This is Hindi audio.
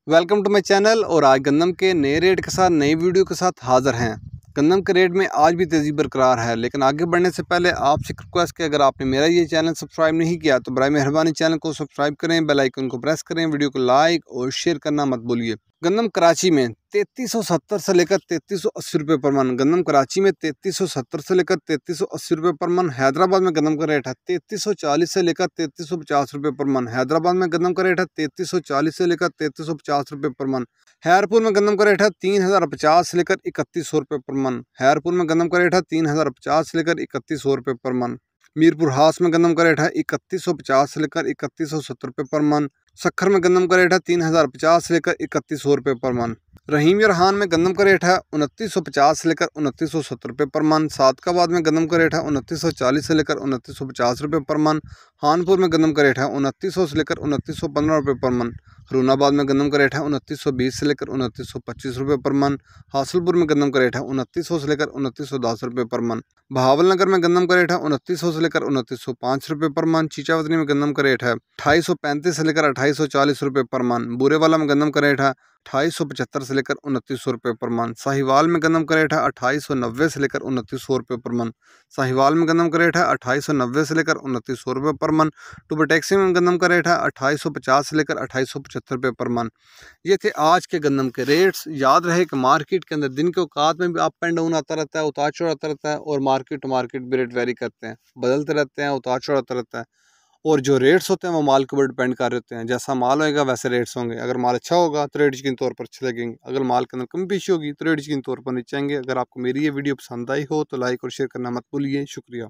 Welcome to my channel. और आज गंदम के नए रेट के साथ नई वीडियो के साथ हाज़िर हैं। गंदम के रेट में आज भी तेज़ी बरकरार है, लेकिन आगे बढ़ने से पहले आपसे रिक्वेस्ट कि अगर आपने मेरा ये चैनल सब्सक्राइब नहीं किया तो बराए मेहरबानी चैनल को सब्सक्राइब करें, बेल आइकन को प्रेस करें, वीडियो को लाइक और शेयर करना मत भूलिए। गंदम कराची में 3370 से लेकर 3380 रुपये पर मन। गंदम कराची में 3370 से लेकर 3380 रुपये पर मन। हैदराबाद में गंदम का रेट है 3340 से लेकर 3350 रुपये पर मन। हैदराबाद में गंदम का रेट है 3340 से लेकर 3350 रुपये पर मन। हैरपुर में गंदम का रेट है 3050 से लेकर 3100 रुपये पर मन। हैरपुर में गंदम का रेट है 3050 से लेकर 3100 रुपये पर मन। मीरपुर हास में गंदम का रेट है 3150 से लेकर 3170 रुपये पर मन। सखर में गंदम का रेट है 3050 से लेकर 3100 रुपये पर मन। रहीम यरहान में गंदम का रेट है 2950 से लेकर 2970 रुपये पर मन। सादकाबाद में गंदम का रेट है 2940 से लेकर 2950 रुपये पर मन। हानपुर में गंदम का रेट है 2900 से लेकर 2915 रुपये पर मन। हरूनाबाद में गंदम का रेट है 2920 से लेकर 2925 रुपये पर मन। हासिलपुर में गंदम का रेट है 2900 से लेकर 2910 रुपये पर मन। बहावलनगर में गंदम का रेट है 2900 से लेकर 2905 रुपये पर मन। चीचावतनी में गंदम का रेट है 2835 से लेकर 2840 रुपये पर मन। बूरेवाला में गंदम का रेट है 2875 से लेकर 2900 रुपये पर मन। साहिवाल में गंदम का रेट है 2890 से लेकर 2900 रुपये पर मन। साहिवाल में गंदम का रेट है 2890 से लेकर 2900 रुपये पर मन। टूबर टैक्सी में गंदम का रेट है 2850 से लेकर 2875 रुपये पर मन। ये थे आज के गंदम के रेट्स। याद रहे कि मार्केट के अंदर दिन के औकात में भी अप एंड डाउन आता रहता है, उतार चढ़ आता रहता है, और मार्केट टू मार्केट भी रेट वेरी करते हैं, बदलते रहते हैं, उतार चढ़ आता रहता है। और जो रेट्स होते हैं वो माल के ऊपर डिपेंड कर रहे होते हैं। जैसा माल होएगा वैसे रेट्स होंगे। अगर माल अच्छा होगा तो रेट यकीनी तौर पर अच्छे लगेंगे। अगर माल के अंदर कमी पेशी होगी तो रेट यकीनी तौर पर नीचे आएंगे। अगर आपको मेरी ये वीडियो पसंद आई हो तो लाइक और शेयर करना मत भूलिए। शुक्रिया।